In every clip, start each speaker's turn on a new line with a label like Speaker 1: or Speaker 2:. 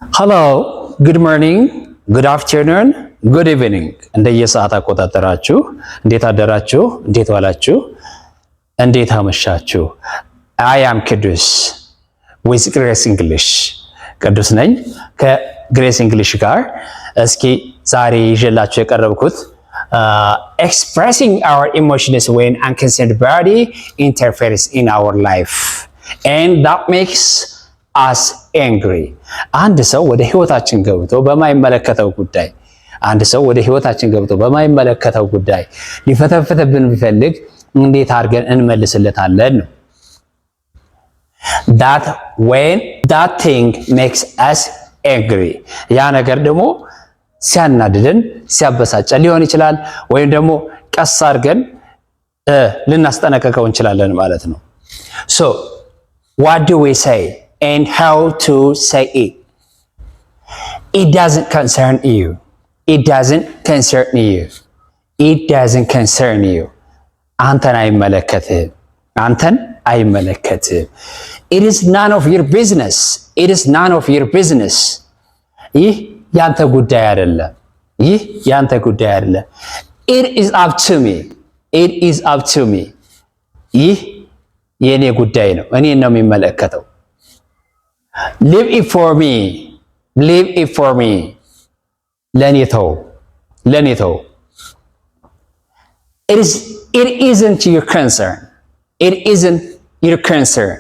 Speaker 1: Hello, good morning, good afternoon, good evening. እንደየሰዓት አቆጣጠራችሁ እንዴት አደራችሁ? እንዴት ዋላችሁ? እንዴት አመሻችሁ? I am ቅዱስ with Grace English. ቅዱስ ነኝ ከግሬስ እንግሊሽ ጋር። እስኪ ዛሬ ይዤላችሁ የቀረብኩት expressing our emotions when unconcerned body interferes in our life and that makes us angry. አንድ ሰው ወደ ህይወታችን ገብቶ በማይመለከተው ጉዳይ ሊፈተፍትብን ቢፈልግ እንዴት አድርገን እንመልስለታለን ነው። that when that thing makes us angry, ያ ነገር ደግሞ ሲያናድደን ሲያበሳጨን ሊሆን ይችላል፣ ወይም ደግሞ ቀስ አድርገን ልናስጠነቀቀው እንችላለን ማለት ነው። so what do we say and how to say it? It doesn't concern you. It doesn't concern you. It doesn't concern you. አንተን አይመለከትህም። It is none of your business. It is none of your business. ይህ ያንተ ጉዳይ አይደለም። It is up to me. It is up to me. ይህ የኔ ጉዳይ ነው፣ እኔን ነው የሚመለከተው። Leave it for me. Leave it for me. ለኔ ተው። It isn't your concern. It isn't your concern.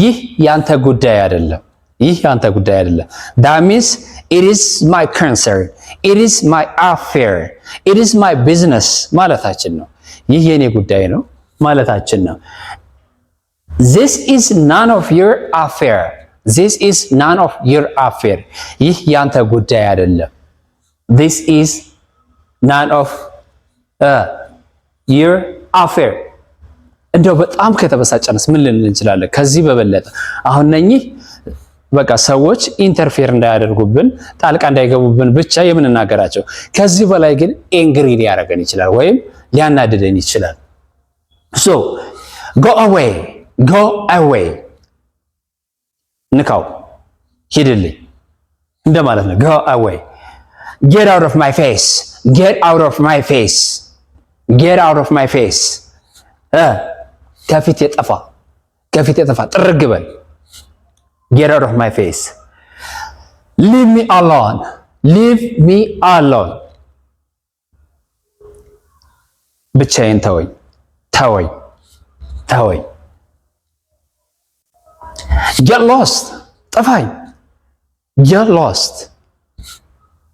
Speaker 1: ይህ ያንተ ጉዳይ አይደለም። That means it is my concern. It is my affair. It is my business ማለታችን ነው። ይህ የኔ ጉዳይ ነው ማለታችን ነው። This is none of your affair. This is none of your affair. ይህ ያንተ ጉዳይ አይደለም። This is none of your affair. እንደው በጣም ከተበሳጨንስ ምን ልንል እንችላለን? ከዚህ በበለጠ አሁን ነኚህ በቃ ሰዎች ኢንተርፌር እንዳያደርጉብን ጣልቃ እንዳይገቡብን ብቻ የምንናገራቸው። ከዚህ በላይ ግን ኤንግሪ ሊያደርገን ይችላል ወይም ሊያናድደን ይችላል። So go away. ንካው፣ ሂድልኝ እንደማለት ነው። go away. Get out of my face. Get out of my face. Get out of my face. ከፊት የጠፋ ጥርግ በል። Get out of my face. Leave me alone. Leave me alone. ብቻዬን ተወኝ። Get lost. ጠፋኝ። Get lost.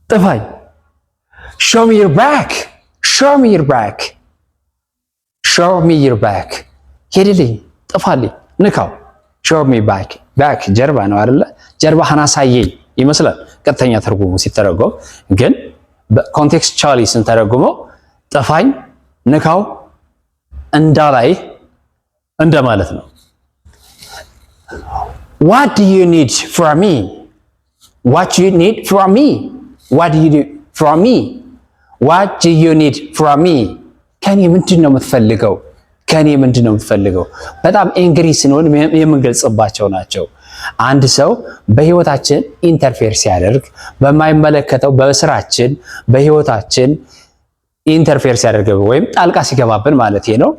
Speaker 1: ጠፋኝ። Show me your back. Show me your back. Show me your back. ሄድልኝ፣ ጥፋልኝ፣ ንካው። Show me back. back ጀርባ ነው አይደለ? ጀርባህን አሳየኝ ይመስላል ቀጥተኛ ትርጉሙ ሲተረጎም፣ ግን በኮንቴክስቹዋሊ ስንተረጉመው ጠፋኝ፣ ንካው፣ እንዳላይ እንደማለት ነው። What do you need from me? What do you need from me? What do you need from me? What do you need from me? ከኔ ምንድን ነው የምትፈልገው? በጣም ኤንግሪ ስንሆን የምንገልጽባቸው ናቸው። አንድ ሰው በህይወታችን ኢንተርፌር ሲያደርግ በማይመለከተው በስራችን በህይወታችን ኢንተርፌር ሲያደርግ ወይም ጣልቃ ሲገባብን ማለት ነው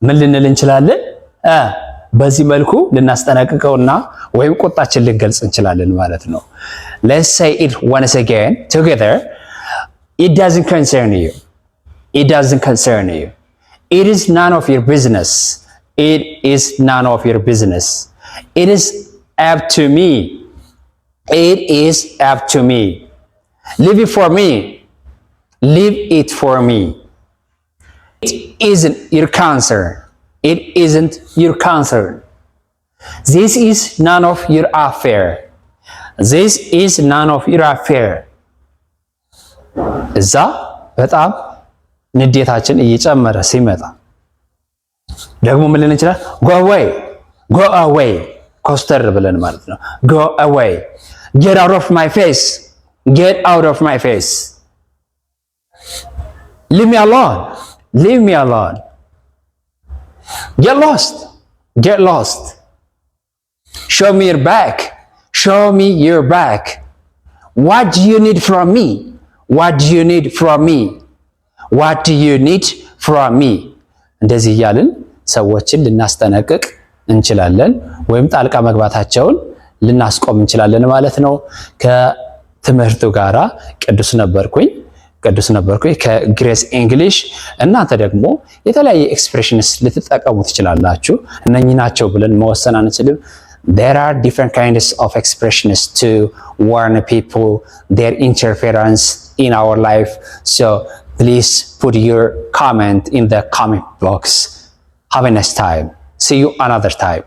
Speaker 1: ምን ልንል እንችላለን? በዚህ መልኩ ልናስጠነቅቀውና ወይም ቁጣችን ልንገልጽ እንችላለን ማለት ነው። Let's say it once again together. It doesn't concern you. It doesn't concern you. It is none of your business. It is none of your business. It is up to me. It is up to me. Leave it for me. Leave it for me. It isn't your concern. It isn't your concern. This is none of your affair. This is none of your affair. እዛ በጣም ንዴታችን እየጨመረ ሲመጣ ደግሞ ምን ልን እንችላለን? go away ኮስተር ብለን ማለት ነው። go away. Get out of my face. Get out of my face. Leave me alone. Get lost. Show me your back. what do you need from me? what do you need from me? what do you need from me? እንደዚህ እያልን ሰዎችን ልናስጠነቅቅ እንችላለን ወይም ጣልቃ መግባታቸውን ልናስቆም እንችላለን ማለት ነው። ከትምህርቱ ጋራ ቅዱስ ነበርኩኝ ከግሬስ እንግሊሽ። እናንተ ደግሞ የተለያየ ኤክስፕሬሽንስ ልትጠቀሙ ትችላላችሁ። እነኚህ ናቸው ብለን መወሰን አንችልም። There are different kinds of expressions to warn people their interference in our life. So please put your comment in the comment box. Have a nice time. See you another time.